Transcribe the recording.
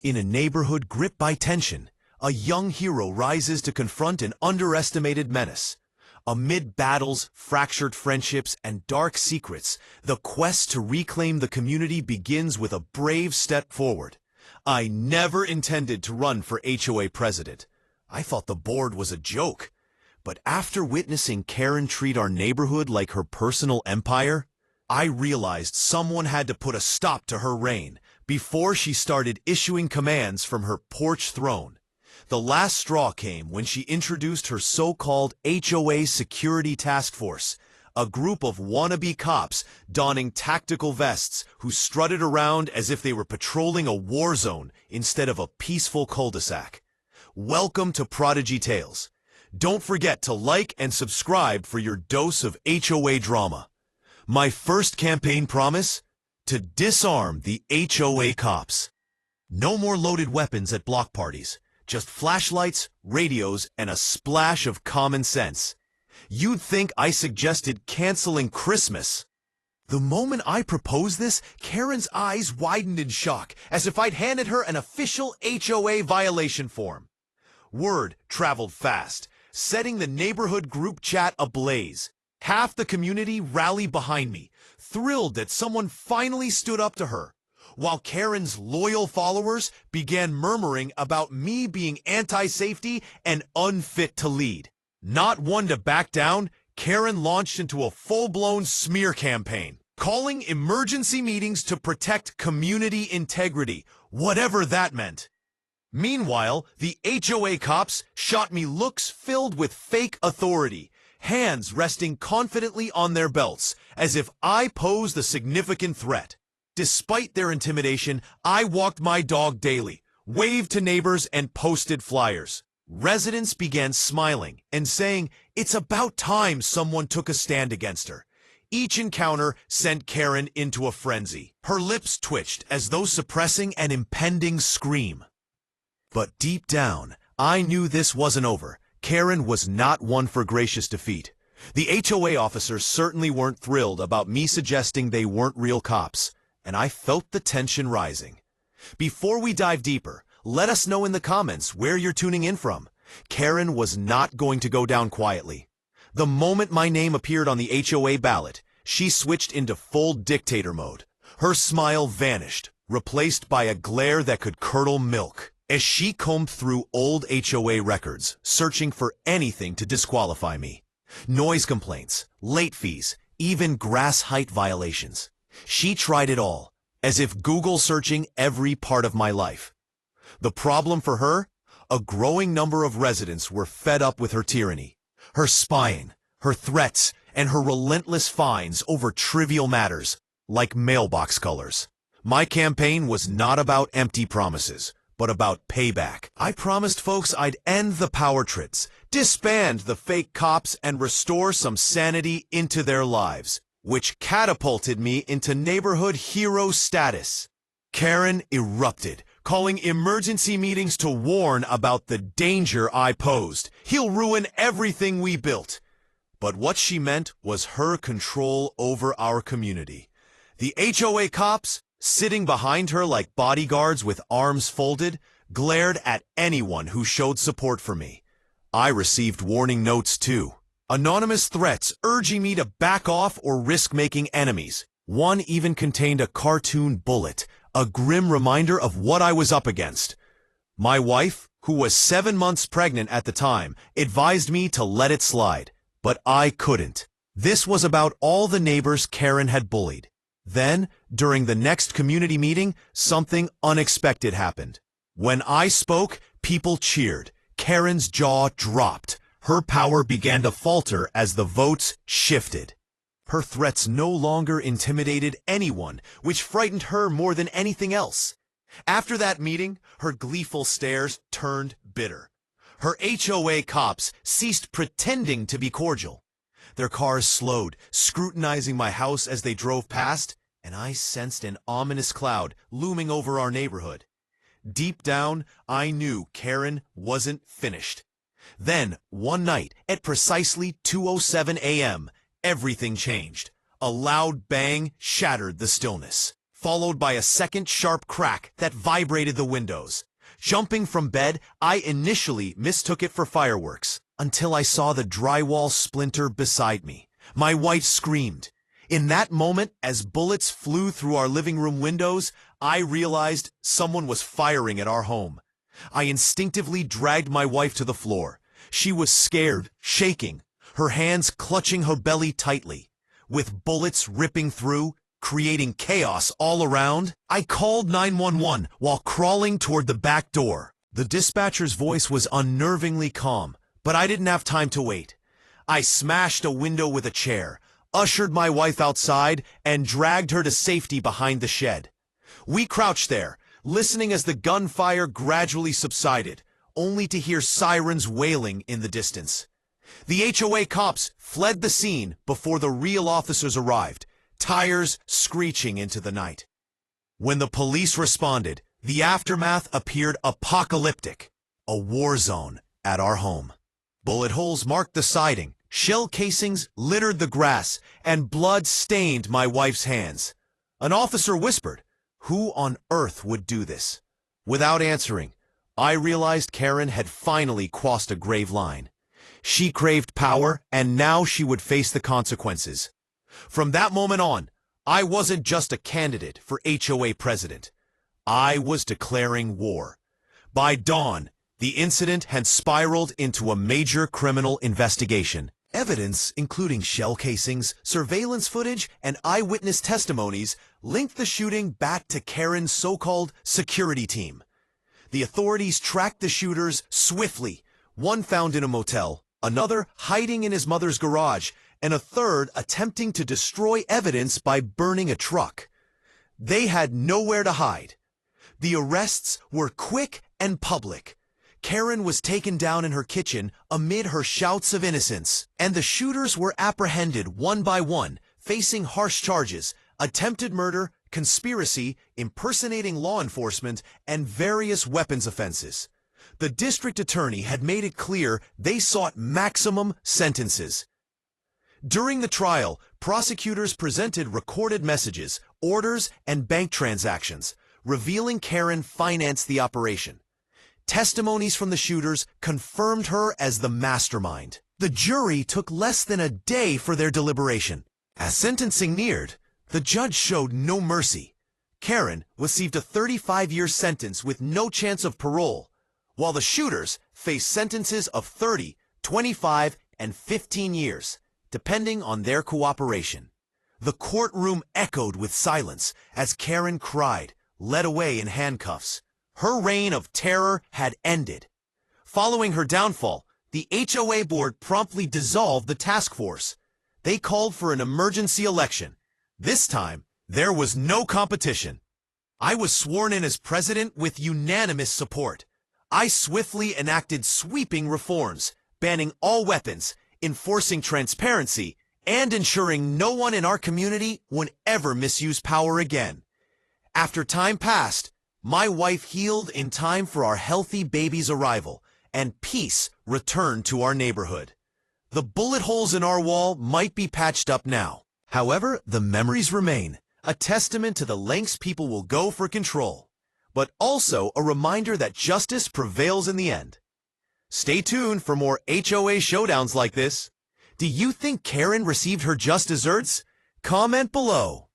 In a neighborhood gripped by tension, a young hero rises to confront an underestimated menace. Amid battles, fractured friendships, and dark secrets, the quest to reclaim the community begins with a brave step forward. I never intended to run for HOA president. I thought the board was a joke. But after witnessing Karen treat our neighborhood like her personal empire, I realized someone had to put a stop to her reign before she started issuing commands from her porch throne. The last straw came when she introduced her so-called HOA Security Task Force, a group of wannabe cops donning tactical vests who strutted around as if they were patrolling a war zone instead of a peaceful cul-de-sac. Welcome to Prodigy Tales. Don't forget to like and subscribe for your dose of HOA drama. My first campaign promise? To disarm the HOA cops. No more loaded weapons at block parties. Just flashlights, radios, and a splash of common sense. You'd think I suggested canceling Christmas. The moment I proposed this, Karen's eyes widened in shock, as if I'd handed her an official HOA violation form. Word traveled fast, setting the neighborhood group chat ablaze. Half the community rallied behind me, thrilled that someone finally stood up to her, while Karen's loyal followers began murmuring about me being anti-safety and unfit to lead. Not one to back down, Karen launched into a full-blown smear campaign, calling emergency meetings to protect community integrity, whatever that meant. Meanwhile, the HOA cops shot me looks filled with fake authority, hands resting confidently on their belts, as if I posed a significant threat. Despite their intimidation, I walked my dog daily, waved to neighbors, and posted flyers. Residents began smiling and saying, "It's about time someone took a stand against her." Each encounter sent Karen into a frenzy. Her lips twitched as though suppressing an impending scream. But deep down, I knew this wasn't over. Karen was not one for gracious defeat. The HOA officers certainly weren't thrilled about me suggesting they weren't real cops, and I felt the tension rising. Before we dive deeper, let us know in the comments where you're tuning in from. Karen was not going to go down quietly. The moment my name appeared on the HOA ballot, she switched into full dictator mode. Her smile vanished, replaced by a glare that could curdle milk, as she combed through old HOA records, searching for anything to disqualify me. Noise complaints, late fees, even grass height violations. She tried it all, as if Google searching every part of my life. The problem for her? A growing number of residents were fed up with her tyranny, her spying, her threats, and her relentless fines over trivial matters, like mailbox colors. My campaign was not about empty promises, but about payback. I promised folks I'd end the power trips, disband the fake cops, and restore some sanity into their lives, which catapulted me into neighborhood hero status. Karen erupted, calling emergency meetings to warn about the danger I posed. He'll ruin everything we built. But what she meant was her control over our community. The HOA cops, sitting behind her like bodyguards with arms folded, glared at anyone who showed support for me. I received warning notes too. Anonymous threats urging me to back off or risk making enemies. One even contained a cartoon bullet, a grim reminder of what I was up against. My wife, who was 7 months pregnant at the time, advised me to let it slide, but I couldn't. This was about all the neighbors Karen had bullied. Then, during the next community meeting, something unexpected happened. When I spoke, people cheered. Karen's jaw dropped. Her power began to falter as the votes shifted. Her threats no longer intimidated anyone, which frightened her more than anything else. After that meeting, her gleeful stares turned bitter. Her HOA cops ceased pretending to be cordial. Their cars slowed, scrutinizing my house as they drove past, and I sensed an ominous cloud looming over our neighborhood. Deep down, I knew Karen wasn't finished. Then, one night, at precisely 2:07 a.m., everything changed. A loud bang shattered the stillness. followed by a second sharp crack that vibrated the windows. Jumping from bed, I initially mistook it for fireworks, until I saw the drywall splinter beside me. My wife screamed. In that moment, as bullets flew through our living room windows, I realized someone was firing at our home. I instinctively dragged my wife to the floor. She was scared, shaking, her hands clutching her belly tightly. With bullets ripping through, creating chaos all around, I called 911 while crawling toward the back door. The dispatcher's voice was unnervingly calm, but I didn't have time to wait. I smashed a window with a chair, ushered my wife outside, and dragged her to safety behind the shed. We crouched there, listening as the gunfire gradually subsided, only to hear sirens wailing in the distance. The HOA cops fled the scene before the real officers arrived, tires screeching into the night. When the police responded, the aftermath appeared apocalyptic, a war zone at our home. Bullet holes marked the siding, shell casings littered the grass, and blood stained my wife's hands. An officer whispered, "Who on earth would do this?" Without answering, I realized Karen had finally crossed a grave line. She craved power, and now she would face the consequences. From that moment on, I wasn't just a candidate for HOA president. I was declaring war. By dawn, the incident had spiraled into a major criminal investigation. Evidence, including shell casings, surveillance footage, and eyewitness testimonies, linked the shooting back to Karen's so-called security team. The authorities tracked the shooters swiftly, one found in a motel, another hiding in his mother's garage, and a third attempting to destroy evidence by burning a truck. They had nowhere to hide. The arrests were quick and public. Karen was taken down in her kitchen amid her shouts of innocence, and the shooters were apprehended one by one, facing harsh charges: attempted murder, conspiracy, impersonating law enforcement, and various weapons offenses. The district attorney had made it clear they sought maximum sentences. During the trial, prosecutors presented recorded messages, orders, and bank transactions, revealing Karen financed the operation. Testimonies from the shooters confirmed her as the mastermind. The jury took less than a day for their deliberation. As sentencing neared, the judge showed no mercy. Karen received a 35-year sentence with no chance of parole, while the shooters faced sentences of 30, 25, and 15 years, depending on their cooperation. The courtroom echoed with silence as Karen cried, led away in handcuffs. Her reign of terror had ended. Following her downfall, the HOA board promptly dissolved the task force. They called for an emergency election. This time, there was no competition. I was sworn in as president with unanimous support. I swiftly enacted sweeping reforms, banning all weapons, enforcing transparency, and ensuring no one in our community would ever misuse power again. After time passed, my wife healed in time for our healthy baby's arrival, and peace returned to our neighborhood. The bullet holes in our wall might be patched up now. However, the memories remain, a testament to the lengths people will go for control, but also a reminder that justice prevails in the end. Stay tuned for more HOA showdowns like this. Do you think Karen received her just desserts? Comment below.